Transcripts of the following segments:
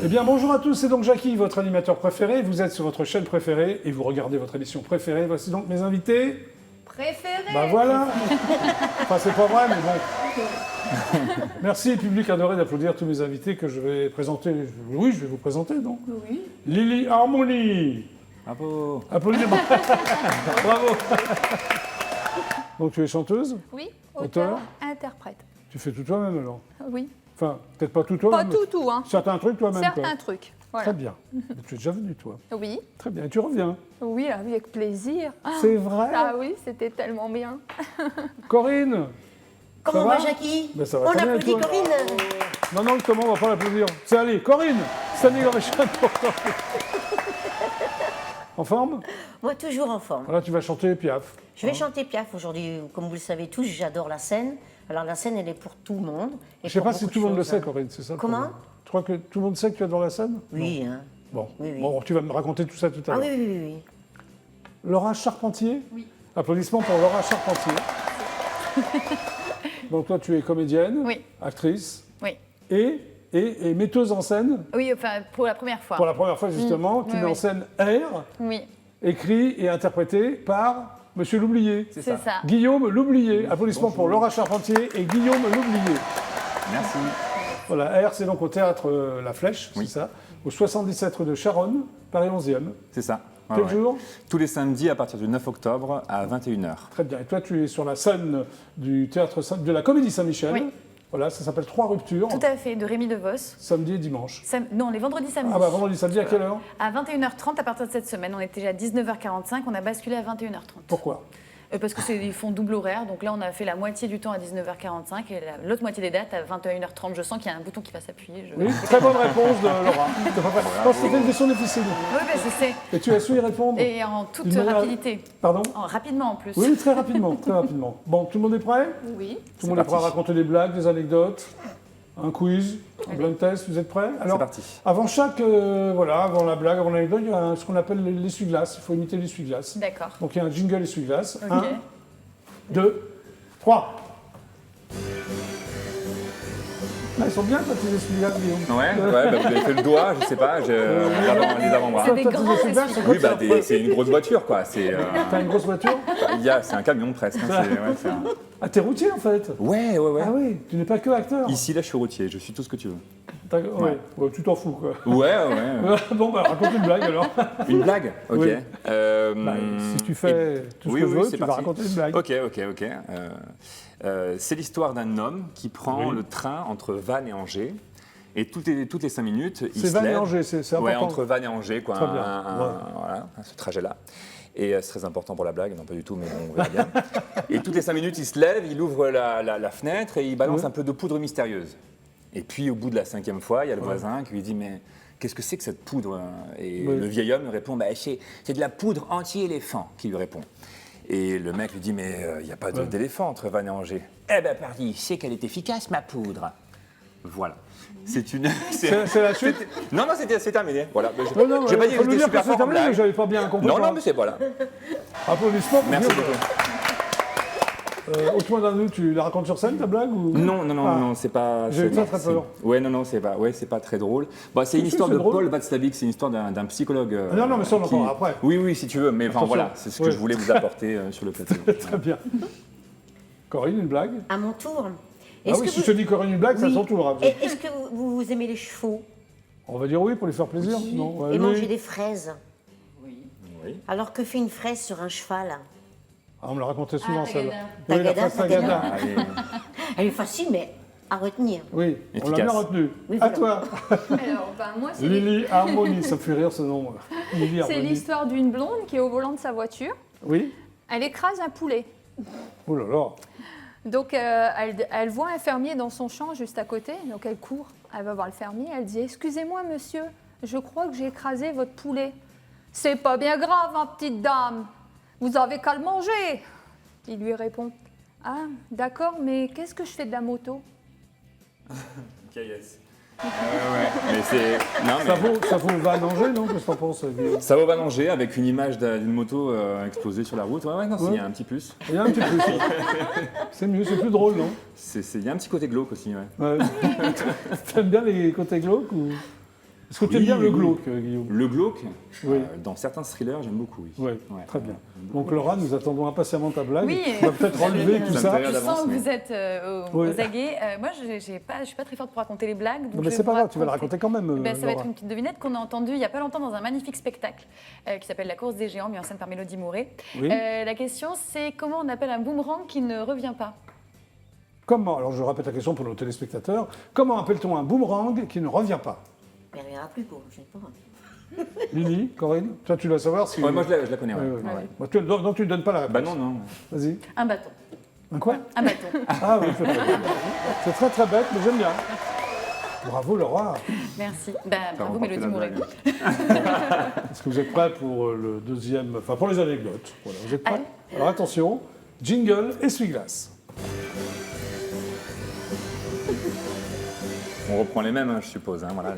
Eh bien, bonjour à tous, c'est donc Jackie, votre animateur préféré. Vous êtes sur votre chaîne préférée et vous regardez votre émission préférée. Voici donc mes invités. Préférés. Bah voilà. Enfin, c'est pas vrai, mais bon. Merci, public adoré, d'applaudir tous mes invités que je vais présenter. Oui, je vais vous présenter, donc. Oui. Lily Harmony. Bravo. Applaudissements. Bravo. Donc, tu es chanteuse, Oui, Auteur. auteur, interprète. tu fais tout toi-même alors. Oui. Enfin, peut-être pas tout Pas toi-même. tout, hein. Certains trucs toi-même. Certains quoi. trucs. Très Voilà. bien. Tu es déjà venu, toi. Oui, Très bien. Et tu reviens. oui, avec plaisir. Ah, C'est vrai. ah oui, c'était tellement bien. Corinne. Comment va va Jackie? Ben, ça va On très bien, applaudit toi. Corinne. Non, non, comment on va pas l'applaudir? C'est allez, Corinne. Stanley Gorechan pour Corinne. En forme? Moi, toujours en forme. Voilà, tu vas chanter Piaf. Je vais chanter Piaf aujourd'hui. Comme vous le savez tous, j'adore la scène. Alors, la scène, elle est pour tout le monde. Je ne sais pas si tout le monde le sait, Corinne, c'est ça le Comment? problème. Tu crois que tout le monde sait que tu adores la scène? Oui, hein. Bon. Oui, oui. Bon, tu vas me raconter tout ça tout à Ah l'heure. oui, oui, oui, oui. Laura Charpentier? Oui. Applaudissements pour Laura Charpentier. Donc toi, tu es comédienne, Oui. actrice Oui. et metteuse en scène. Oui, enfin, pour la première fois. Pour la première fois, justement, tu Oui, mets en oui. scène R, Oui, écrit et interprété par Monsieur L'Oublié. c'est ça. Guillaume L'Oublié. Applaudissements pour Laura Charpentier et Guillaume L'Oublié. Merci. Voilà, R, c'est donc au théâtre La Flèche, Oui. c'est ça, au 77 rue de Charonne, Paris 11e. C'est ça. Ouais, Quel ouais. jour? Tous les samedis à partir du 9 octobre à 21h. Très bien. Et toi, tu es sur la scène du théâtre de la Comédie Saint-Michel. Oui. Voilà, ça s'appelle Trois Ruptures, Tout à fait, de Rémi DeVos. samedi et dimanche. Non, les vendredis, samedis. Ah bah vendredi, samedi, à quelle heure? À 21h30 à partir de cette semaine. On était déjà à 19h45, on a basculé à 21h30. Pourquoi? Parce qu'ils font double horaire, donc là on a fait la moitié du temps à 19h45 et l'autre moitié des dates à 21h30. Je sens qu'il y a un bouton qui va s'appuyer. Oui, très bonne réponse de Laura. Non, c'était une question difficile. Oui, ben, je sais. Et tu as su y répondre? Et en toute D'une manière- rapidité. Pardon? Rapidement en plus. Oui, très rapidement, très rapidement. Bon, tout le monde est prêt? Oui. Tout le monde est prêt à parti. raconter des blagues, des anecdotes, un quiz, un blind test, vous êtes prêts? Alors, parti. avant chaque, voilà, avant la blague, avant l'anecdote, il y a ce qu'on appelle l'essuie-glace. Il faut imiter l'essuie-glace. D'accord. Donc il y a un jingle essuie-glace. Ok. 1, 2, 3. Ah, ils sont bien quand ils essuie-glaces, Guillaume. Ouais, bah, vous avez fait le doigt, je sais pas, les avant-bras. C'est des Toi, tes grands essuie-glaces, essuie-glaces. c'est Oui, quoi bah, ça? c'est une grosse voiture, quoi. C'est T'as une grosse voiture? c'est un camion presque. Hein. Ah, t'es routier en fait? Ouais, ouais, ouais. Ah oui, tu n'es pas que acteur. Ici, là, je suis routier, je suis tout ce que tu veux. Ouais. Ouais, tu t'en fous quoi. Ouais, ouais. Bon, bah raconte une blague alors. Une blague? Ok. Oui. Bah, si tu fais tout ce oui, que oui, veux, c'est tu vas parti. raconter une blague. Ok. C'est l'histoire d'un homme qui prend Oui. le train entre Vannes et Angers. Et toutes les 5 minutes, il C'est se Vannes et lève. Angers, c'est important. Ouais, entre Vannes et Angers, quoi. Très bien. Voilà, ce trajet-là. Et c'est très important pour la blague, non pas du tout, mais bon, on verra bien. Et toutes les 5 minutes, il se lève, il ouvre la fenêtre et il balance Oui. un peu de poudre mystérieuse. Et puis, au bout de la 5e fois, il y a le voisin qui lui dit, mais qu'est-ce que c'est que cette poudre? Et Oui. le vieil homme lui répond, bah, c'est de la poudre anti-éléphant, qui lui répond. Et le mec lui dit, mais il n'y a pas d'éléphant entre Vannes et Angers. Eh ben, pardi, c'est qu'elle est efficace, ma poudre. Voilà. C'est une. C'est la suite? Non, c'est terminé. Voilà. Non, non, J'ai pas dit que faut nous j'étais dire super que c'est fort en terminé, mais blague. j'avais pas bien compris. Non, non, mais c'est voilà. Applaudissements. pour Merci Guillaume. beaucoup. Autrement d'un nous, tu la racontes sur scène ta blague ou... Non, Ah. non, c'est pas. J'ai eu c'est- très c'est- peur. Ouais, non, c'est pas très drôle. Bon, c'est une Si, histoire c'est de drôle. Paul Watzlawick, c'est une histoire d'un psychologue. Non, non, mais ça, on en qui- parlera après. Oui, si tu veux, mais enfin Attention. voilà, c'est ce que Ouais. je voulais vous apporter sur le plateau. Très bien. Corinne, une blague? À mon tour. Ah oui, si je te dis Corinne, une blague, c'est à Oui. son tour. hein. Est-ce que vous aimez les chevaux? On va dire oui pour lui faire plaisir. Non, ouais, Et oui. manger des fraises? Oui. Alors que fait une fraise sur un cheval? Ah, on me l'a raconté souvent, Ah, celle-là. Tagada. Oui, la Tagada, fraise Tagada. Tagada. Allez. Elle est facile, mais à retenir. Oui, on l'a Efficace. bien retenu. Oui, À voilà. toi, Alors, moi, Lily Harmony, ça me fait rire ce nom. Lily C'est Harmony. l'histoire d'une blonde qui est au volant de sa voiture. Oui? Elle écrase un poulet. Oh là là. Donc elle voit un fermier dans son champ juste à côté. Donc elle court, elle va voir le fermier. Elle dit « Excusez-moi monsieur, je crois que j'ai écrasé votre poulet. »« C'est pas bien grave, ma petite dame. Vous avez qu'à le manger. » Il lui répond « Ah, d'accord, mais qu'est-ce que je fais de la moto ?» KS. Mais c'est. Non, mais. Ça vaut va danger, non? Qu'est-ce que t'en penses, Guillaume? Ça va pas danger avec une image d'une moto explosée sur la route. Ouais, non, il y a un petit plus. Il y a un petit peu. C'est mieux, c'est plus drôle, non? Il y a un petit côté glauque aussi, ouais. Ouais. T'aimes bien les côtés glauques ou... Est-ce que tu aimes Oui, bien le oui. glauque, Guillaume? Le glauque, Oui. dans certains thrillers, j'aime beaucoup, oui. Oui, Ouais. très bien. Donc Laura, nous attendons impatiemment ta blague. Oui. On va peut-être relever tout Ça me ça. fait rire. Je d'avance, sens que mais- vous êtes Oui. aux aguets. Moi, je ne suis pas très forte pour raconter les blagues. donc Non, je mais vais c'est pas vous grave, tu vas la raconter quand même, Ben, ça va Laura. être une petite devinette qu'on a entendue il n'y a pas longtemps dans un magnifique spectacle qui s'appelle La course des géants, mis en scène par Mélodie Mouret. Oui. La question, c'est comment on appelle un boomerang qui ne revient pas? Comment, alors je répète la question pour nos téléspectateurs, comment appelle-t-on un boomerang qui ne revient pas? Mais il ne reviendra plus, quoi. Je sais pas. Lily, Corinne, toi tu dois savoir si... Ouais, moi, je la connais. Ouais. Ouais, ouais. Ouais. Bah, donc tu ne donnes pas la réponse. Bah non, non. Vas-y. Un bâton. Un quoi? Un bâton. Ah oui, c'est très bien. C'est très très bête, mais j'aime bien. Bravo Laura. Merci. Ben, bravo remporté Mélodie la Mouret. blague. Est-ce que vous êtes prêts pour le deuxième, enfin pour les anecdotes? Voilà, vous êtes prêts? Allez. Alors attention, jingle, essuie-glace. On reprend les mêmes, hein, je suppose. Hein, voilà,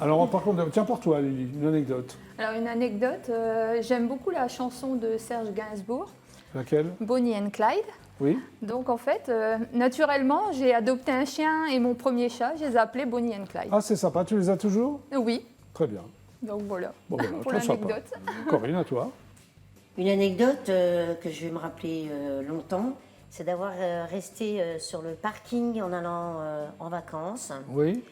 Alors par contre, tiens pour toi Lily, une anecdote. Alors une anecdote, j'aime beaucoup la chanson de Serge Gainsbourg, Laquelle? Bonnie and Clyde. Oui. Donc en fait, naturellement, j'ai adopté un chien et mon premier chat, je les ai appelés Bonnie and Clyde. Ah c'est sympa, tu les as toujours? Oui, Très bien. donc voilà, Bon, voilà, pour très sympa. l'anecdote. Corinne, à toi. Une anecdote que je vais me rappeler longtemps, c'est d'avoir resté sur le parking en allant en vacances. Oui.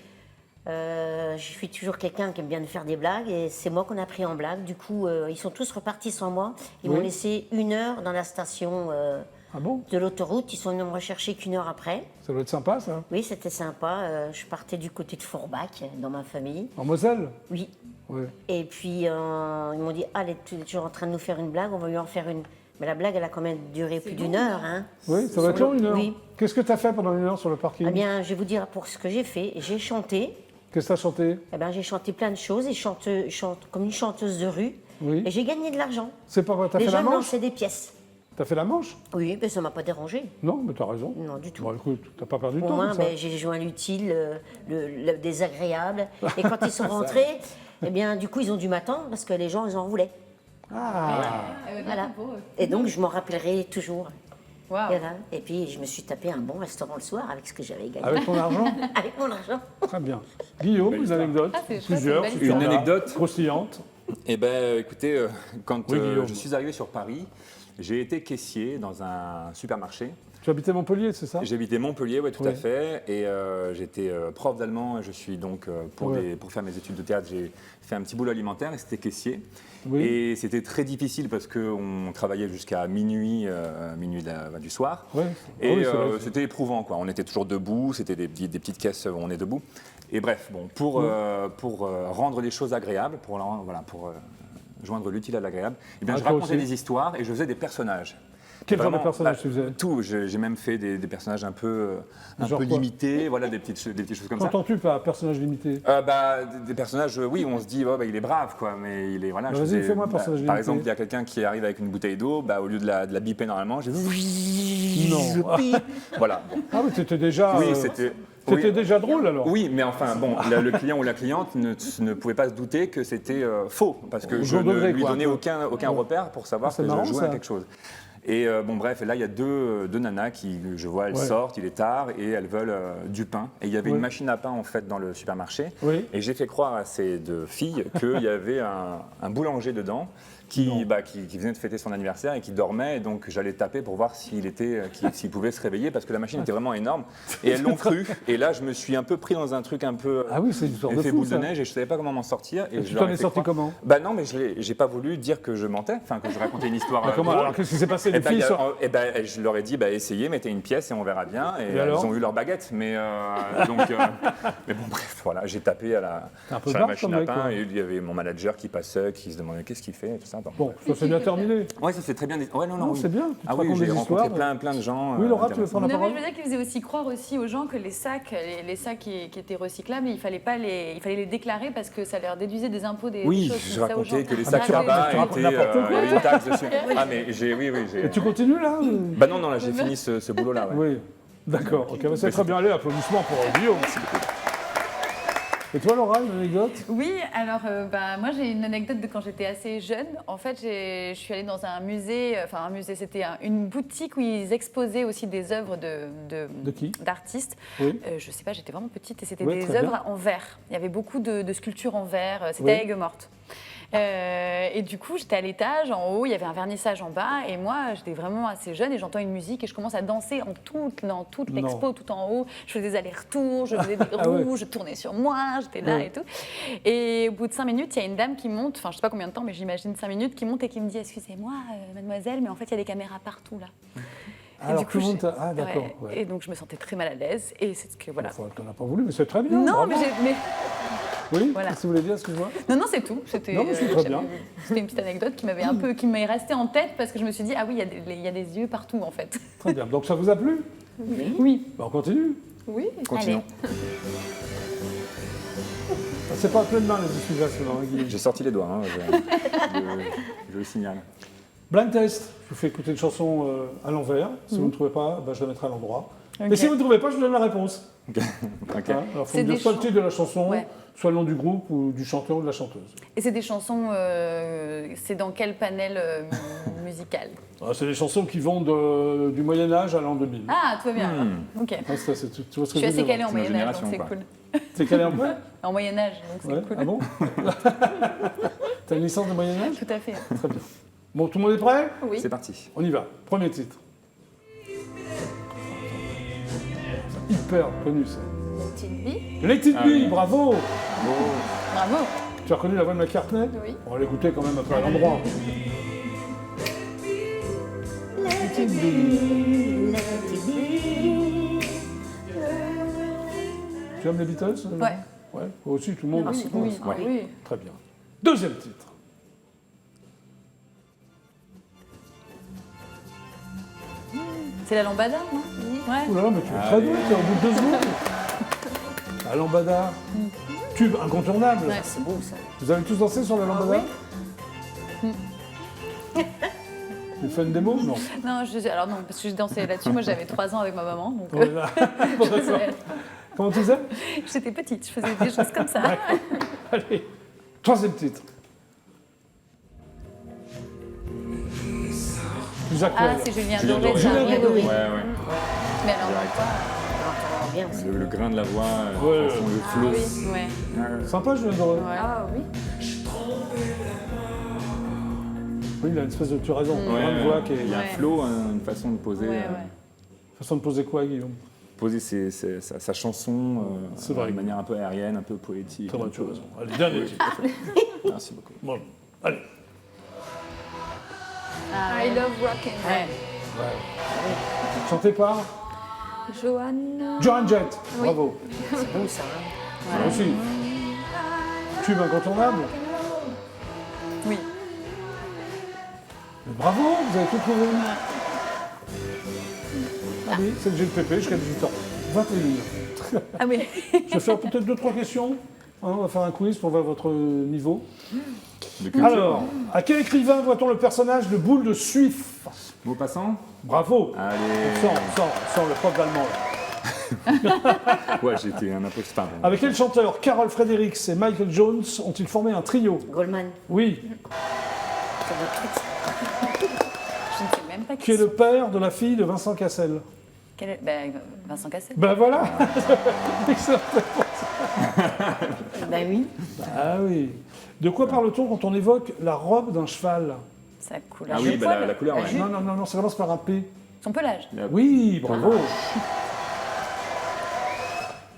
Je suis toujours quelqu'un qui aime bien faire des blagues et c'est moi qu'on a pris en blague. Du coup, ils sont tous repartis sans moi. Ils Oui. m'ont laissé 1 heure dans la station Ah bon? de l'autoroute. Ils sont venus me rechercher qu'1 heure après. Ça doit être sympa ça. Oui, c'était sympa. Je partais du côté de Fourbac, dans ma famille. En Moselle? Oui. Oui. Et puis, ils m'ont dit, allez, tu es toujours en train de nous faire une blague, on va lui en faire une. Mais la blague, elle a quand même duré plus d'1 heure. Hein. Oui, ça va être long, 1 heure. Oui. Qu'est-ce que tu as fait pendant 1 heure sur le parking? Eh bien, je vais vous dire pour ce que j'ai fait. J'ai chanté. Qu'est-ce que tu as chanté? Eh bien, j'ai chanté plein de choses et chante comme une chanteuse de rue. Oui. Et j'ai gagné de l'argent. C'est pas vrai, t'as Les fait la gens me manche? lançaient des pièces. T'as fait la manche? Oui, mais ça m'a pas dérangé. Non, mais t'as raison. Non, du tout. Bon, écoute, t'as pas perdu de Au temps moins, comme ça. ben, j'ai joint l'utile, le désagréable. Et quand ils sont rentrés, eh bien, du coup, ils ont dû m'attendre parce que les gens, ils en voulaient. Ah, Voilà. Et donc, je m'en rappellerai toujours. Waouh. Voilà. Et puis, je me suis tapé un bon restaurant le soir avec ce que j'avais gagné. avec ton argent? Avec mon argent. Très bien. Guillaume, une anecdote? Ah, c'est chouette, Plusieurs. c'est une si belle tu en histoire. as. Une anecdote Croustillante. Eh bien, écoutez, quand Oui, Guillaume. je suis arrivé sur Paris, j'ai été caissier dans un supermarché. Tu habitais Montpellier, c'est ça? J'habitais Montpellier, oui, tout Oui. à fait. Et j'étais prof d'allemand. Et je suis donc, pour Ouais. faire mes études de théâtre, j'ai fait un petit boulot alimentaire et c'était caissier. Oui. Et c'était très difficile parce qu'on travaillait jusqu'à minuit, du soir. Ouais. Et Ah oui, c'est vrai. c'était éprouvant, quoi. On était toujours debout, c'était des petites caisses où on est debout. Et bref, bon, pour rendre les choses agréables, pour joindre l'utile à l'agréable, eh bien, Ah, je toi racontais aussi. des histoires et je faisais des personnages. Quel genre de Vraiment, personnage tu faisais? Tout. J'ai même fait des personnages un peu Genre quoi? limités, voilà, des petites choses comme ça. Qu'entends-tu par personnage limité? Des personnages, oui, on se dit, oh, bah, il est brave, quoi, mais il est, voilà. Bah, je vas-y, faisais, fais-moi un personnage Par limité. exemple, il y a quelqu'un qui arrive avec une bouteille d'eau, bah, au lieu de la biper normalement, j'ai Non. Voilà. Bon. Ah oui, t'étais déjà... Oui, c'était... T'étais oui. déjà drôle alors? Oui, mais enfin, bon, le client ou la cliente ne pouvait pas se douter que c'était faux, parce que Au je second ne degré, lui quoi, donnais un peu. aucun repère pour savoir C'est que marrant, je jouais ça. à quelque chose. Et bon, bref, et là, il y a deux nanas qui, je vois, elles Ouais. sortent, il est tard, et elles veulent du pain. Et il y avait Ouais. une machine à pain, en fait, dans le supermarché. Oui. Et j'ai fait croire à ces deux filles qu'il y avait un boulanger dedans qui venait de fêter son anniversaire et qui dormait. Et donc, j'allais taper pour voir s'il pouvait se réveiller, parce que la machine était vraiment énorme. Et elles l'ont cru. Et là, je me suis un peu pris dans un truc un peu Ah oui, c'est une sorte de effet fou, boule ça. de neige, et je ne savais pas comment m'en sortir. Et tu je leur t'en ai es fait sorti croire- comment? Bah non, mais j'ai pas voulu dire que je mentais, enfin que je racontais une histoire. Comment? drôle. Alors qu'est-ce qui s'est passé? Eh Les ben, filles je leur ai dit, essayez, mettez une pièce et on verra bien. Et, Et alors elles ont eu leur baguette. Mais, mais bon, bref, voilà, j'ai tapé T'es un peu sur la barge, machine comme à mec, pain quoi. et il y avait mon manager qui passait, qui se demandait qu'est-ce qu'il fait et tout ça. Bon, ça s'est bien terminé. Ouais, ça c'est très bien. Ouais, non, Non, oui. c'est bien, tu te Ah oui, racontes j'ai des rencontré histoires. plein de gens. Oui, Laura, tu veux prendre la Non, mais parole? je veux dire qu'il faisait aussi croire aussi aux gens que les sacs qui étaient recyclables, il fallait les déclarer parce que ça leur déduisait des impôts des Oui, choses. je comme ça aux racontais gens. que les Ah, sacs mais tu tabac racontes étaient. n'importe quoi. Il y avait une taxe dessus. Ah, mais j'ai. Et tu continues là? Bah non, là, j'ai fini ce boulot-là. Ouais. Oui. D'accord. Ok, bah, c'est très bien. Allez, applaudissements pour Guillaume. Et toi, Laura, une anecdote? Oui, alors moi j'ai une anecdote de quand j'étais assez jeune. En fait, je suis allée dans un musée, c'était une boutique où ils exposaient aussi des œuvres De qui? d'artistes. Oui. Je sais pas, j'étais vraiment petite et c'était Oui, des très œuvres bien. en verre. Il y avait beaucoup de sculptures en verre, c'était Oui. à Aigues-Mortes. Et du coup, j'étais à l'étage, en haut, il y avait un vernissage en bas, et moi, j'étais vraiment assez jeune, et j'entends une musique, et je commence à danser dans toute l'expo, tout en haut. Je faisais des allers-retours, je faisais des Ah ouais. roues, je tournais sur moi, j'étais là Ouais. et tout. Et au bout de 5 minutes, il y a une dame qui monte, enfin, je sais pas combien de temps, mais j'imagine 5 minutes, qui monte et qui me dit « Excusez-moi, mademoiselle, mais en fait, il y a des caméras partout, là. » Alors, du coup, tout le monde j'ai- Ah, d'accord. ouais. Ouais. Et donc, je me sentais très mal à l'aise, et c'est ce que, voilà. Enfin, t'en as pas voulu, mais c'est très bien. Non, bravo. mais Oui, Voilà. qu'est-ce que vous voulez dire, excuse-moi? Non, c'est tout. C'était Non, mais c'est très bien. c'était une petite anecdote qui m'est restée en tête parce que je me suis dit, ah oui, il y a des yeux partout en fait. Très bien. Donc, ça vous a plu? Oui. Ben, on continue. Oui. Continuons. C'est pas à pleine main, les essuie-glaces, là, hein, Guillaume. J'ai sorti les doigts, hein, je le signale. Blind test. Je vous fais écouter une chanson à l'envers. Si vous ne trouvez pas, ben, je la mettrai à l'endroit. Ok. Et si vous ne trouvez pas, je vous donne la réponse. Ok. Ok. Hein, alors, il faut C'est me dire des soit le chants. titre de la chanson, Ouais. soit le nom du groupe ou du chanteur ou de la chanteuse. Et c'est des chansons, c'est dans quel panel musical? Ah, c'est des chansons qui vont du Moyen-Âge à l'an 2000. Ah, tout va bien. Ok. Ah, tu vois ce Je que suis je veux assez dire. calée en C'est notre Moyen-Âge, donc génération, c'est quoi. cool. T'es calé un peu? En Moyen-Âge, donc c'est Ouais. cool. Ah bon? T'as une licence de Moyen-Âge? Tout à fait. Très bien. Bon, tout le monde est prêt? Oui. C'est parti. On y va. Premier titre. C'est hyper connu, ça. Let It Be, Ah oui. bravo! Bravo. Tu as reconnu la voix de McCartney? Oui. On va l'écouter quand même un peu à l'endroit. Let it be, let it be. Tu aimes les Beatles? Ouais. Ouais, moi aussi, tout le monde. Oui, oui, Ouais. oui. Très bien. Deuxième titre. C'est la lambada, non? Ouais. Ouh là là, mais tu es très doué, t'es au bout de 2 secondes. La lambada. Tube incontournable. Ouais. C'est beau ça. Vous avez tous dansé sur la lambada? Tu fais une démo? Non. Non, alors non, parce que je dansais là-dessus. Moi, j'avais 3 ans avec ma maman, donc Voilà. Bon, d'accord. Comment tu disais? j'étais petite, je faisais des choses comme ça. Allez. Troisième titre. Plus actuel. Ah, c'est Julien Julien Doré, Doré. ça. Julien Doré. Ouais, ouais. Mais alors, quoi? On entend bien aussi. Le grain de la voix, Ouais. le flow. Oui, ouais. Sympa, Julien Doré. Ah oui. Oui, il a une espèce de... Tu as raison, une Ouais, grande voix qui est... il y a un Ouais. flow, une façon de poser, Ouais, ouais. Façon de poser quoi, Guillaume? poser sa chanson C'est vrai. de manière un peu aérienne, un peu poétique. Très bien, un tu as peu- raison. Allez, dernier titre. Merci beaucoup. Bon, allez. Ah, I ouais. love rock and roll. Ouais. Chanté par Johanna. Joan Jett. Oui. Bravo. C'est beau ça. Hein. Moi aussi. Tube incontournable. Oui. Mais bravo, vous avez tout trouvé. Allez, c'est le GPP jusqu'à 18h. 21h. Ah oui. Je vais faire peut-être 2-3 questions. Hein, on va faire un quiz pour voir votre niveau. De culture. Alors, à quel écrivain voit-on le personnage de Boule de Suif? Mot passant. Bravo. Allez. On sent le prof d'allemand. là. Ouais, j'étais un imposteur. Pardon. Avec quel chanteur Carol Fredericks et Michael Jones ont-ils formé un trio? Goldman. Oui. Ça doit être très- Je ne sais même pas Qui est le père de la fille de Vincent Cassel? Vincent Cassel. Ben voilà. Excellent. Ben oui. Ah oui. De quoi parle-t-on quand on évoque la robe d'un cheval? Sa couleur. Ah oui, Son bah, poil. la couleur, ouais. Non, ça commence par un P. Son pelage. Oui, bravo.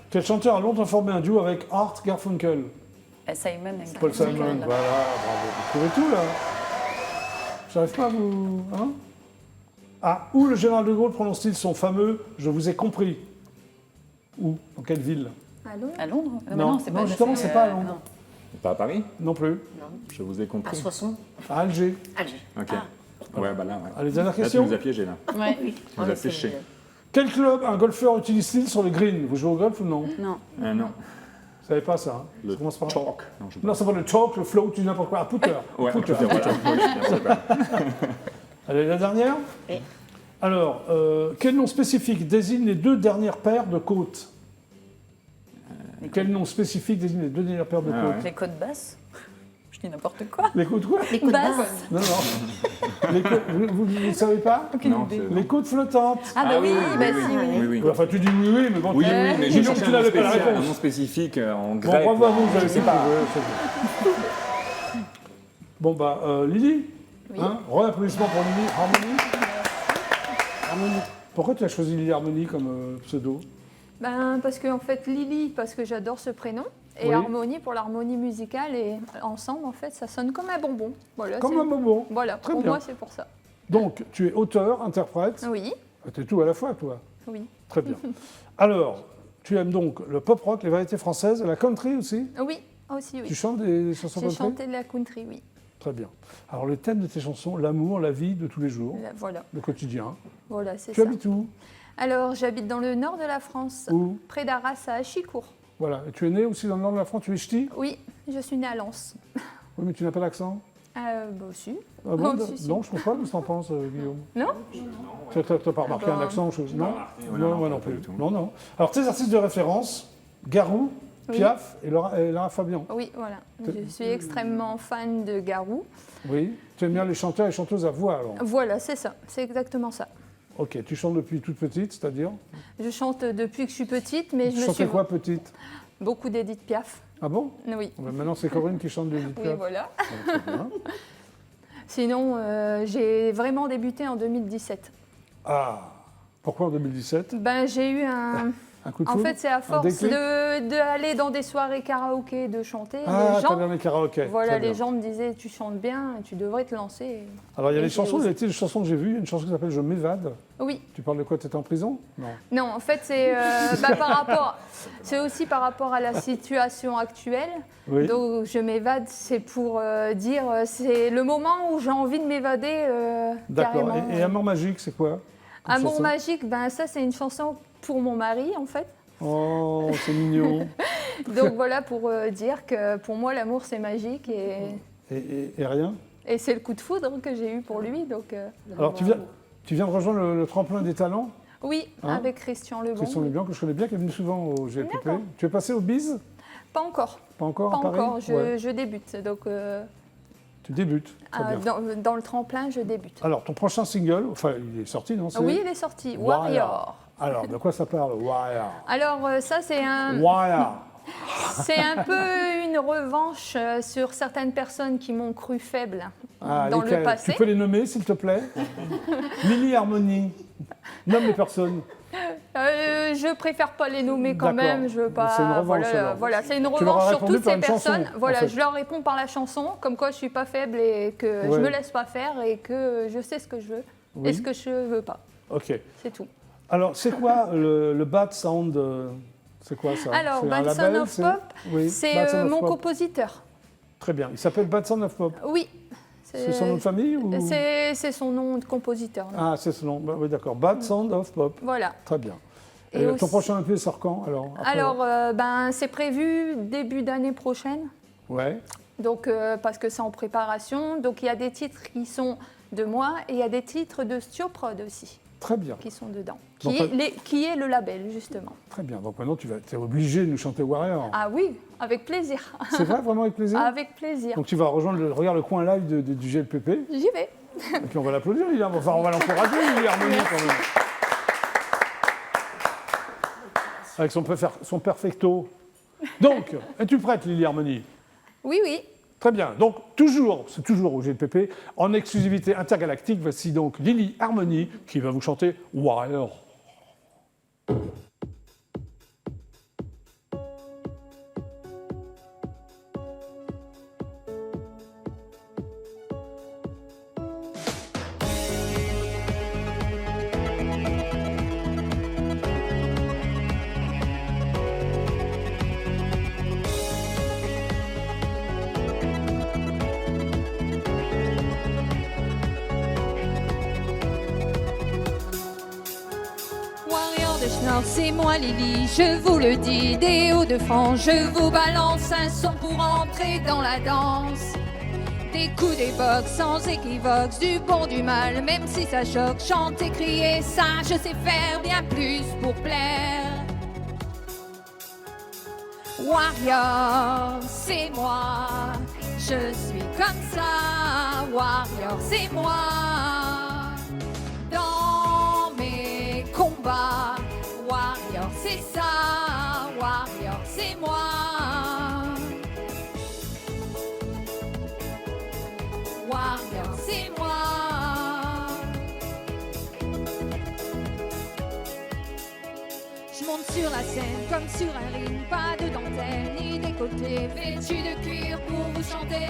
Quel chanteur a longtemps formé un duo avec Art Garfunkel? Simon and Paul Simon, Garfunkel. voilà, bravo. Vous trouvez tout, là? J'arrive pas à vous... Hein? Ah, où le général de Gaulle prononce-t-il son fameux « Je vous ai compris » Où? Dans quelle ville? Allô. À Londres? Non, c'est non, justement, c'est pas à Londres. non. Pas à Paris. Non plus. Je vous ai À compris. Soissons. À Alger. Alger. Ok. Ouais, bah là, ouais. Allez, dernière Là, tu question. nous as piégés, là. Ouais. Oui. On les a séchés. Quel club un golfeur utilise-t-il sur le green? Vous jouez au golf ou non? Vous Non. Non. savez pas ça, hein? Le Ça commence par... chalk. Non, je Non, c'est pas le chalk, le float, tu dis n'importe quoi. Ah, putter. Ouais, Putter. putain, voilà. Oui, bien sûr, quoi. Allez, la dernière. Oui. Alors, quel nom spécifique désigne les 2 dernières paires de côtes? Quel nom spécifique désigne les deux dernières paires de côtes? Les côtes basses. Je dis n'importe quoi. Les côtes quoi? Les côtes Basse. basses. Non, non. Les côtes, vous ne savez pas? Non, Les côtes flottantes. Ah bah oui, bah si, oui. oui, oui. Enfin, tu dis oui, mais bon, Oui, oui, mais dis j'ai donc que cherché tu n'avais pas la un réponse. nom spécifique en Bon, grec. bravo à vous, vous avez Je sais fait pas. c'est bon. Bon, bah, Lily, Oui. hein, re-applaudissements pour Lily Harmony. Harmony. Pourquoi tu as choisi Lily Harmony comme pseudo? Ben, parce que en fait, Lily, parce que j'adore ce prénom, et Oui. Harmonie pour l'harmonie musicale, et ensemble, en fait, ça sonne comme un bonbon. Voilà, Comme c'est- un bonbon. Voilà, Très pour bien. moi, c'est pour ça. Donc, tu es auteur, interprète. Oui, Tu es tout à la fois, toi. oui. Très bien. Alors, tu aimes donc le pop rock, les variétés françaises, la country aussi? Oui, aussi, Tu oui. chantes des chansons J'ai country? chanté de la country, oui. Très bien. Alors, le thème de tes chansons, l'amour, la vie de tous les jours, Voilà, le quotidien. voilà, c'est Tu ça. habites où? Alors, j'habite dans le nord de la France, Où? près d'Arras, à Achicourt. Voilà. Et tu es né aussi dans le nord de la France, tu es ch'ti? Oui, je suis née à Lens. Oui, mais tu n'as pas d'accent? Bah aussi. Ah bon, Oh, si, si. non, je ne trouve pas. Qu'est-ce que t'en penses, Guillaume? Non? Tu n'as pas remarqué bah, un accent chose? Non, ouais, non, non, moi pas non plus. du tout. Non, non. Alors, tes artistes de référence, Garou, Oui. Piaf et Lara Fabian. Oui, voilà. Je suis extrêmement fan de Garou. Oui. Tu aimes bien les chanteurs et chanteuses à voix, alors? Voilà, c'est ça. C'est exactement ça. Ok. Tu chantes depuis toute petite, c'est-à-dire? Je chante depuis que je suis petite, mais Tu je me chantais suis quoi, petite? beaucoup d'Edith Piaf. Ah bon? Oui. Ben, maintenant, c'est Corinne qui chante du Oui, Piaf. voilà. Très bien. Sinon, j'ai vraiment débuté en 2017. Ah. Pourquoi en 2017? Ben, j'ai eu un... Un coup de En foudre? fait, c'est à Un force déclic? d'aller dans des soirées karaoké, de chanter. Ah, les t'as gens, bien les karaokés. voilà, Très les bien. gens me disaient, tu chantes bien, tu devrais te lancer. Alors, il y a Et des j'ai chansons, il y a osé. des chansons que j'ai vues. Il y a une chanson qui s'appelle Je m'évade. Oui. Tu parles de quoi? Tu étais en prison? Non. Non, en fait, c'est c'est aussi par rapport à la situation actuelle. Oui. Donc, je m'évade, c'est pour dire, c'est le moment où j'ai envie de m'évader D'accord. carrément. Et Amour magique, c'est quoi comme Amour chanson? magique, ben ça, c'est une chanson pour mon mari, en fait. Oh, c'est mignon. Donc voilà, pour dire que pour moi, l'amour, c'est magique Et rien? et c'est le coup de foudre que j'ai eu pour lui. Donc, Alors, tu viens de rejoindre le tremplin des talents, oui, Hein avec Christian Lebon. Christian Leblanc, que je connais bien, qui est venu souvent au GLPP. Tu es passé au Biz? Pas encore, Pas encore pas à Paris? encore, Ouais. je débute. Donc, Tu débutes. Très bien. dans le tremplin, je débute. Alors, ton prochain single, enfin, il est sorti, non? Oui, il est sorti, Warrior. Alors, de quoi ça parle, Warrior? Alors, ça, c'est Warrior. c'est un peu une revanche sur certaines personnes qui m'ont cru faible Ah, dans lesquels? le passé. Tu peux les nommer, s'il te plaît? Lily Harmony. Nomme les personnes. Je préfère pas les nommer quand D'accord. même. Je veux pas. C'est une revanche, alors. voilà, c'est une Tu leur as revanche sur répondu toutes par ces une chanson, personnes. en Voilà, fait. je leur réponds par la chanson, comme quoi je suis pas faible et que je Ouais. me laisse pas faire et que je sais ce que je veux Oui. et ce que je veux pas. Ok. C'est tout. Alors, c'est quoi le Bad Sound c'est quoi ça? Alors, C'est un Bad Sound label, of c'est- Pop, Oui, c'est Bad Sound of mon Pop. compositeur. Très bien. Il s'appelle Bad Sound of Pop. Oui. C'est son nom de famille ou... C'est son nom de compositeur. Ah, c'est son nom. Bah, oui, d'accord. Bad Sound of Pop. Voilà. Très bien. Et Ton aussi- prochain EP sort quand alors? Après- Alors, c'est prévu début d'année prochaine. Ouais. Donc, parce que c'est en préparation. Donc, il y a des titres qui sont de moi et il y a des titres de Stioprod aussi Très bien. qui sont dedans. Donc, Qui est le label, justement. Très bien. Donc maintenant, tu es obligé de nous chanter Warrior. Ah oui, avec plaisir. C'est vrai, vraiment avec plaisir? Avec plaisir. Donc tu vas rejoindre le coin live du GLPP. J'y vais. Et puis on va l'applaudir, Lily. Enfin, on va l'encourager, Lily Harmony, quand même. Avec son perfecto. Donc, es-tu prête, Lily Harmony? Oui, oui. Très bien. Donc, c'est toujours au GLPP, en exclusivité intergalactique, voici donc Lily Harmony qui va vous chanter Warrior. Warrior de Schnorr, c'est moi Lily, je vous le dis, des Hauts-de-France, je vous balance un son pour entrer dans la danse. Des coups d'époque sans équivoque, du bon, du mal, même si ça choque, chanter, crier, ça je sais faire bien plus pour plaire. Warrior, c'est moi. Je suis comme ça. Warrior, c'est moi. Dans mes combats, Warrior, c'est ça. Warrior, c'est moi. Warrior, c'est moi. Je monte sur la scène comme sur un ring, pas de dentelle ni décolleté, vêtu de cuir pour vous chanter.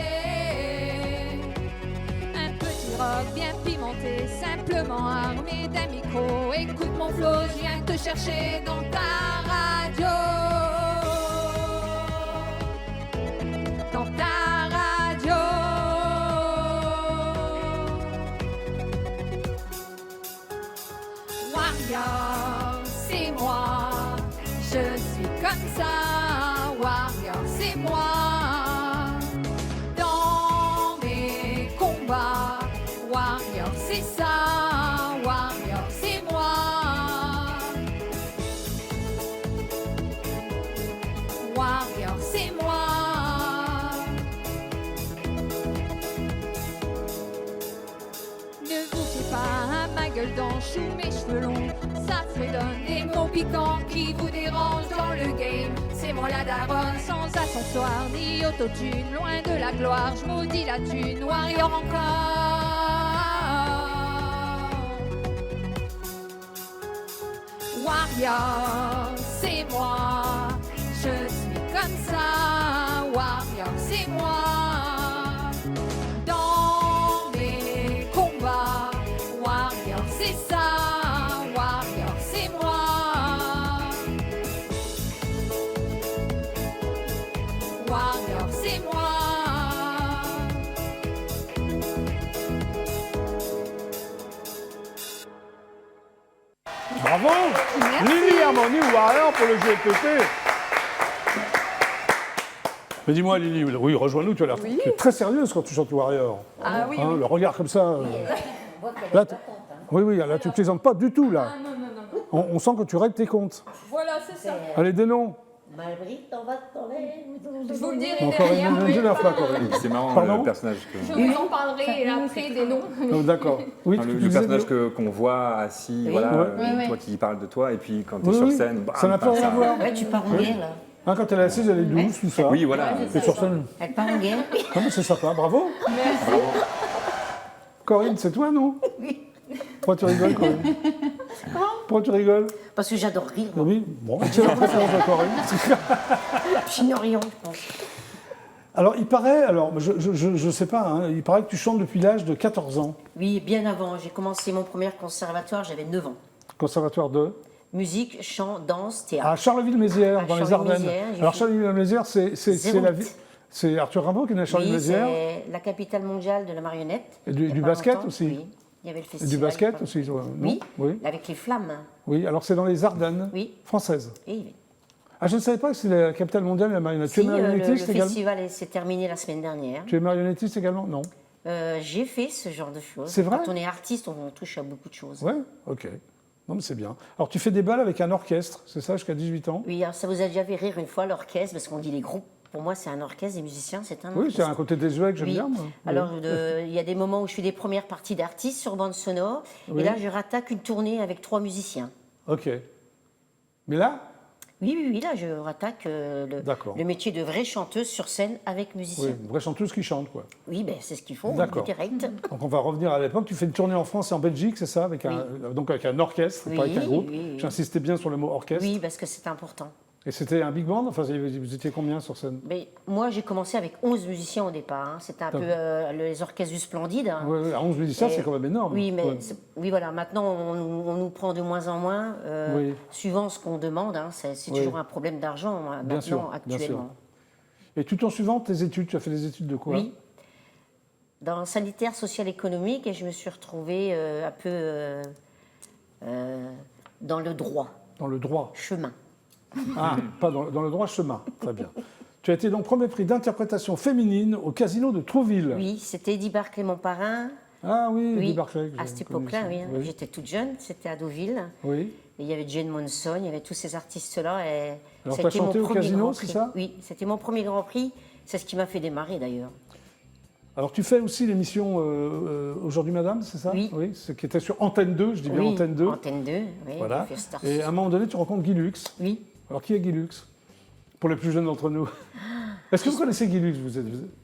Un petit rock bien pimenté, simplement armé d'un micro. Écoute mon flow, je viens te chercher dans ta radio. Dans ta radio. Warrior, c'est moi. Je suis comme ça. Warrior, c'est moi. Dans mes combats, Warrior, c'est ça. Warrior, c'est moi. Warrior, c'est moi. Ne vous fiez pas à ma gueule d'anche ou mes cheveux longs. Ça fredonne des mots piquants qui vous dérangent dans le game. C'est moi la daronne sans ascenseur ni autotune. Loin de la gloire, je maudis la thune. Warrior encore. Warrior, c'est moi. Je suis comme ça. Warrior, c'est moi. Dans mes combats, Warrior, c'est ça. Warrior, c'est moi. Warrior, c'est moi. Bravo Lily Harmony Warrior pour le GLPP. Mais dis-moi Lily, oui, rejoins-nous, tu as l'air tu es très sérieuse quand tu chantes Warrior. Ah oui, Hein, le regard comme ça. Là, oui, là tu ne plaisantes pas du tout, là. On sent que tu règles tes comptes. Voilà, c'est ça. Allez, des noms. Malbrit, on va te tomber. Je vous le dirai Encore derrière. une jeune pas, Corinne. C'est marrant Pardon le personnage Je vous en parlerai après des noms. Oh, d'accord. Oui, Enfin, tu le disais, personnage qu'on voit assis, Oui. voilà, Ouais. toi qui parle de toi, et puis quand tu es Oui, sur oui. scène, bam, Ça n'a pas bam, rien à voir. Ouais, tu pars en guerre, là. Hein, quand elle est assise, elle est douce, tout ça. Oui, voilà. Et sur scène, Elle part en guerre. non, mais c'est sympa, bravo. Corinne, c'est toi, non Oui. Pourquoi tu rigoles, Corinne Pourquoi tu rigoles Parce que j'adore rire. moi. Oui, bon, c'est la préférence de Corinne. Chignorion, je pense. Alors, il paraît, alors, je sais pas, hein, il paraît que tu chantes depuis l'âge de 14 ans. Oui, bien avant. J'ai commencé mon premier conservatoire, j'avais 9 ans. Conservatoire de Musique, chant, danse, théâtre. à Charleville-Mézières, À dans les Ardennes. Charleville-Mézières, j'ai Alors, fait Charleville-Mézières, c'est zéro la huit. ville. C'est Arthur Rimbaud qui est né à Oui, Charleville-Mézières. c'est la capitale mondiale de la marionnette. Et Il y a du pas basket longtemps, aussi. Oui. Il y avait le Et festival. du il y a basket pas aussi, longtemps. non Oui, Oui. avec les flammes. Oui, alors c'est dans les Ardennes Oui. françaises. Et oui. Ah, je ne savais pas que c'est la capitale mondiale de la marionnette. Tu Si, es le marionnettiste également festival s'est terminé la semaine dernière. Tu es marionnettiste également Non. J'ai fait ce genre de choses. C'est vrai Quand on est artiste, on touche à beaucoup de choses. Ouais, ok. Non, mais c'est bien. Alors, tu fais des balles avec un orchestre, c'est ça, jusqu'à 18 ans Oui, alors ça vous a déjà fait rire une fois l'orchestre, parce qu'on dit les groupes. Pour moi, c'est un orchestre, des musiciens, c'est un Oui, orchestre. c'est un côté désuet que j'aime Oui. bien, moi. Alors, Oui. il y a des moments où je fais des premières parties d'artistes sur bande sonore, Oui. et là, je rattaque une tournée avec 3 musiciens. Ok. Mais là Oui, là, je rattaque D'accord. le métier de vraie chanteuse sur scène avec Oui, musiciens. une vraie chanteuse qui chante, quoi. Oui, ben, c'est ce qu'il faut, D'accord. direct. Donc, on va revenir à l'époque. Tu fais une tournée en France et en Belgique, c'est ça donc avec un orchestre, Oui, pas avec un groupe. oui. J'insistais bien sur le mot orchestre. Oui, parce que c'est important. Et c'était un big band Enfin, vous étiez combien sur scène Mais moi, j'ai commencé avec 11 musiciens au départ. Hein. C'était un peu les orchestres du Splendide. Hein. Oui, à 11 musiciens, Et- c'est quand même énorme. Oui, mais Ouais. oui, voilà. Maintenant, on nous prend de moins en moins, Oui. suivant ce qu'on demande. Hein. C'est Oui. toujours un problème d'argent hein, Bien maintenant, sûr, bien sûr. actuellement. Et tout en suivant tes études, tu as fait des études de quoi Oui. Dans sanitaire, social, économique, et je me suis retrouvée un peu dans le droit, Dans le droit. chemin. Ah, pas dans le droit chemin. Très bien. Tu as été donc premier prix d'interprétation féminine au Casino de Trouville. Oui, c'était Eddie Barclay, mon parrain. Ah oui, Oui, Eddie Barclay. que à j'ai cette connu époque-là, ça. oui, hein. J'étais toute jeune, c'était à Deauville. Oui. Et il y avait Jane Monson, il y avait tous ces artistes-là. Et Alors, ça a t'as été chanté mon au premier casino, Grand c'est Prix. ça? Oui, c'était mon premier Grand Prix. C'est ce qui m'a fait démarrer d'ailleurs. Alors, tu fais aussi l'émission Aujourd'hui Madame, c'est ça? Oui. Ce qui était sur Antenne 2, je dis bien Oui, Antenne 2. Antenne 2, oui. Voilà. j'ai fait Star- Et à un moment donné, tu rencontres Guy Lux. Oui. Alors, qui est Guy Lux? Pour les plus jeunes d'entre nous. Est-ce que vous connaissez Guy Lux?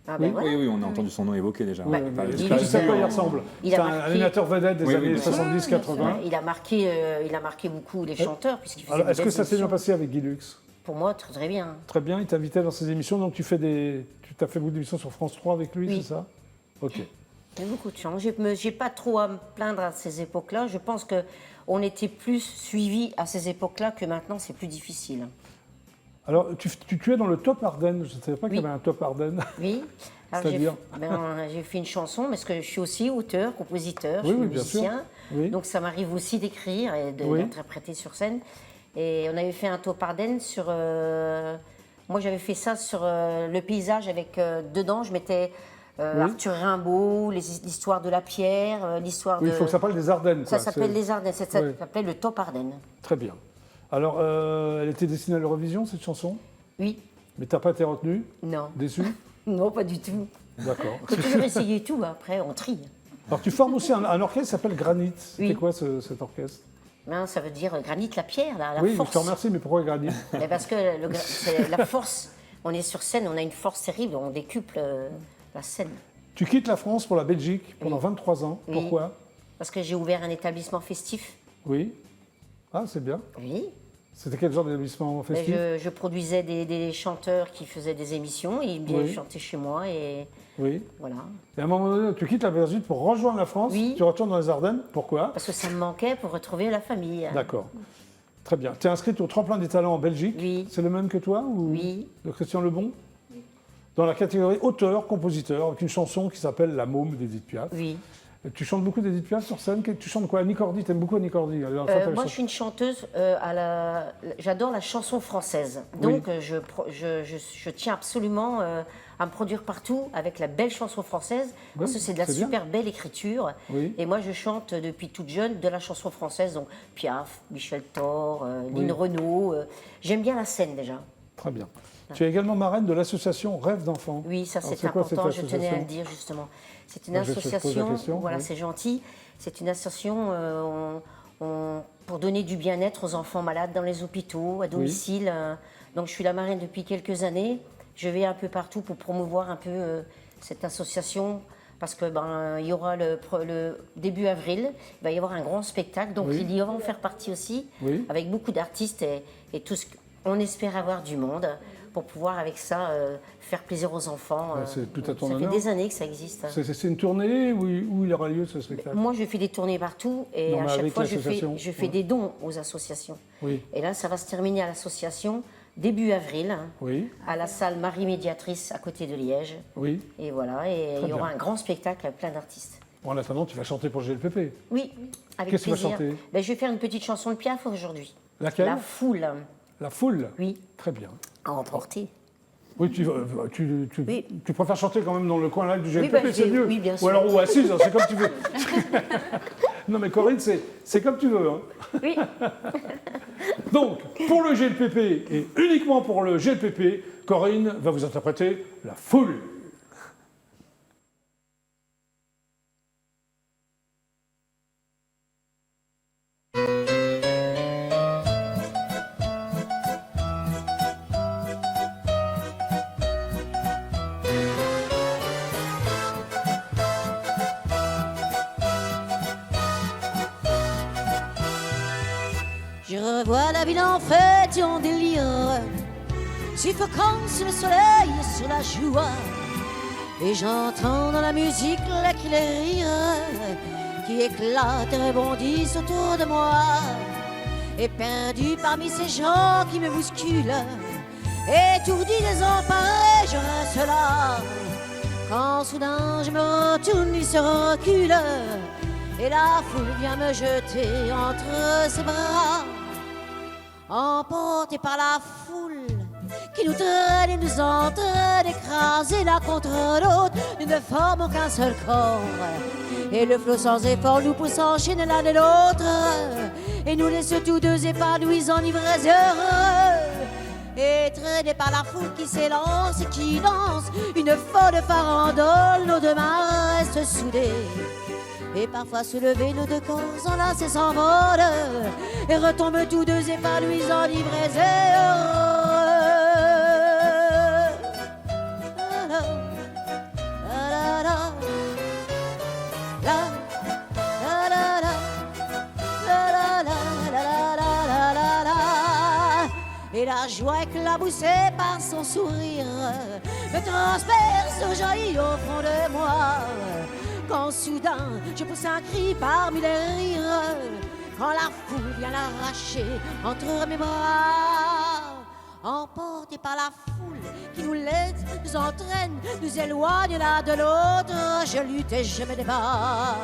Ah ben voilà. Oui, oui, on a entendu son nom évoqué déjà. Oui, Enfin, mais j'ai tu pas sais à vu quoi il en- ressemble. Il C'est a un marqué- animateur vedette des Oui, oui, années bien sûr. 70-80. Il a marqué beaucoup les chanteurs, puisqu'il faisait Alors, des est-ce que belles ça s'est bien émissions. passé avec Guy Lux? Pour moi, très, très bien. Très bien, il t'invitait dans ses émissions, donc tu t'as fait beaucoup d'émissions sur France 3 avec lui, Oui. c'est ça? Ok. Il y a beaucoup de chance. J'ai pas trop à me plaindre à ces époques-là. Je pense qu'on était plus suivis à ces époques-là que maintenant, c'est plus difficile. Alors, tu es dans le top Ardennes, je ne savais pas qu'il y Oui. avait un top Ardennes. Oui. Alors, C'est-à-dire j'ai fait une chanson, parce que je suis aussi auteur, compositeur, Oui, je suis oui, bien sûr. musicien. Oui. Donc ça m'arrive aussi d'écrire et Oui. d'interpréter sur scène. Et on avait fait un top Ardennes sur... moi, j'avais fait ça sur le paysage avec... dedans, je mettais Oui. Arthur Rimbaud, l'histoire de la pierre, l'histoire Oui, de... il faut que ça parle des Ardennes. Ça quoi. s'appelle C'est- les Ardennes, ça Oui. s'appelait le top Ardennes. Très bien. Alors, elle était destinée à l'Eurovision, cette chanson, Oui, mais tu n'as pas été retenu? non, Déçu? non, pas du tout. D'accord. Il faut toujours essayer tout, après on trie. Alors, tu formes aussi un orchestre qui s'appelle Granit. C'était Oui. quoi cet orchestre? Non, ça veut dire granit, la pierre, la Oui, je force. te remercie, mais pourquoi Granit? Mais parce que c'est la force, on est sur scène, on a une force terrible, on décuple la scène. Tu quittes la France pour la Belgique pendant 23 ans. Oui. Pourquoi? Parce que j'ai ouvert un établissement festif. Oui. Ah, c'est bien. Oui. C'était quel genre d'établissement Mais festif? je produisais des chanteurs qui faisaient des émissions, ils venaient Oui. chanter chez moi et Oui. voilà. Et à un moment donné, tu quittes la Belgique pour rejoindre la France. Oui. Tu retournes dans les Ardennes. Pourquoi? Parce que ça me manquait pour retrouver la famille. D'accord. Très bien. Tu es inscrite au Tremplin des Talents en Belgique. Oui. C'est le même que toi ou Oui. de Christian Lebon? Dans la catégorie auteur-compositeur, avec une chanson qui s'appelle La Môme d'Edith Piaf. Oui. Et tu chantes beaucoup d'Edith Piaf sur scène. Tu chantes quoi? Annie Cordy? Tu aimes beaucoup Annie Cordy? Elle est dans le fauteuil Moi, sur- je suis une chanteuse, j'adore la chanson française. Donc, je tiens absolument à me produire partout avec la belle chanson française, parce que c'est de la c'est bien. super belle écriture. Oui. Et moi, je chante depuis toute jeune de la chanson française, donc Piaf, Michel Thor, Lynn Oui. Renaud. J'aime bien la scène déjà. Très bien. Tu es également marraine de l'association Rêve d'enfants. Oui, ça Alors, c'est quoi, cette important, je tenais à association? le dire justement. C'est une Moi, je te pose la association, question, voilà, oui. c'est gentil. C'est une association pour donner du bien-être aux enfants malades dans les hôpitaux, à domicile. Donc je suis la marraine depuis quelques années. Je vais un peu partout pour promouvoir un peu cette association. Parce que il y aura le début avril, il va y avoir un grand spectacle, donc Oui. il y va en faire partie aussi, Oui. avec beaucoup d'artistes et tout ce on espère avoir du monde pour pouvoir avec ça faire plaisir aux enfants. c'est tout à ton ça honneur. fait des années que ça existe. C'est une tournée où il aura lieu ce spectacle? Moi, je fais des tournées partout et Non, à mais chaque avec fois, je l'association, fais ouais. des dons aux associations. Oui. Et là, ça va se terminer à l'association début avril, Oui. à la salle Marie Médiatrice à côté de Liège. Oui. Et voilà, et il y aura bien. un grand spectacle avec plein d'artistes. Bon, en attendant, tu vas chanter pour GLPP. Oui, avec Qu'est-ce que tu vas plaisir. chanter? Ben, je vais faire une petite chanson de Piaf aujourd'hui. Laquelle? La foule, La foule? oui, Très bien. à emporter. Oui, Oui. tu préfères chanter quand même dans le coin là du GLPP, bah, c'est mieux. oui, bien Ou sûr. alors ou assise, hein, c'est comme tu veux. Non mais Corinne, c'est comme tu veux. Hein. Oui. Donc, pour le GLPP et uniquement pour le GLPP, Corinne va vous interpréter La foule. Je revois la ville en fête et en délire, suffocant sous le soleil et sur la joie. Et j'entends dans la musique là qui les rires qui éclatent et rebondissent autour de moi. Et perdu parmi ces gens qui me bousculent, étourdi, désemparé, je reste là. Quand soudain je me retourne, il se recule, et la foule vient me jeter entre ses bras. Emporté par la foule qui nous traîne et nous entraîne, écrasés l'un contre l'autre, nous ne formons qu'un seul corps. Et le flot sans effort nous pousse enchaîner l'un et l'autre. et nous laisse tous deux épanouis en ivresse heureux. Et traînés par la foule qui s'élance et qui danse une folle farandole, nos deux mains restent soudées. Et parfois soulevés, nos deux corps enlacés s'envolent et retombent tous deux épanouis en ivresse et heureux. Et la joie éclaboussée par son sourire me transperce, jaillit au fond de moi. Quand soudain je pousse un cri parmi les rires, quand la foule vient l'arracher entre mes bras, emportés par la foule qui nous laisse, nous entraîne, nous éloigne l'un de l'autre. Je lutte et je me débat,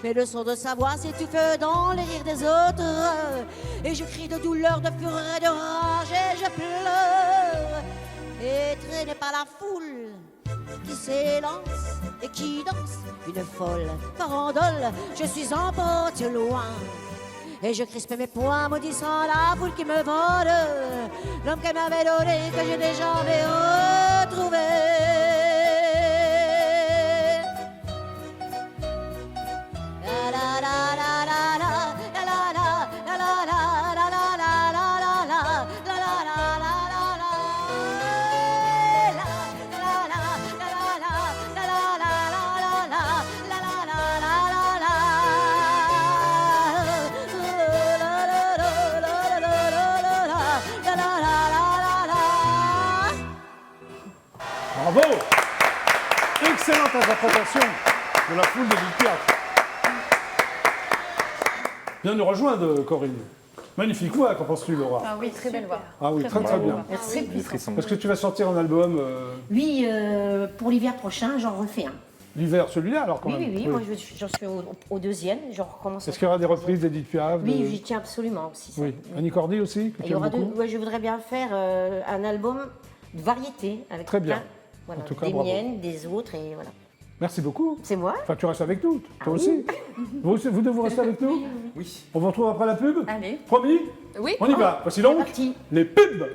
mais le son de sa voix s'étouffe dans les rires des autres. Et je crie de douleur, de fureur et de rage et je pleure. Et traîné par la foule qui s'élance et qui danse une folle farandole, je suis emporté loin. Et je crispe mes poings, maudissant la foule qui me vole l'homme qu'elle m'avait donné, que j'ai déjà retrouvé. Bravo! Excellente interprétation de la foule de théâtre. Bien nous rejoindre, Corinne. Magnifique voix, qu'en penses-tu, Laura? Ah oui, très belle voix. Ah oui, très très bien. Merci. Est-ce que tu vas sortir un album Oui, pour l'hiver prochain, j'en refais un. l'hiver, celui-là alors quand Oui, même? oui, oui, moi j'en suis au deuxième, je recommence. Est-ce qu'il y aura des reprises d'Edith Piaf? Oui, j'y tiens absolument aussi. Ça. Oui. Annie Cordy aussi, que Il tu y aimes aura beaucoup? ouais, je voudrais bien faire un album de variété avec Très bien. plein, voilà, En tout cas, des bravo. miennes, des autres et voilà. Merci beaucoup. C'est moi. Enfin, tu restes avec nous, toi Ah oui. aussi. Vous deux, vous restez avec nous? Oui. On vous retrouve après la pub? Allez. Promis? Oui. On y va. Voici donc parti. les pubs.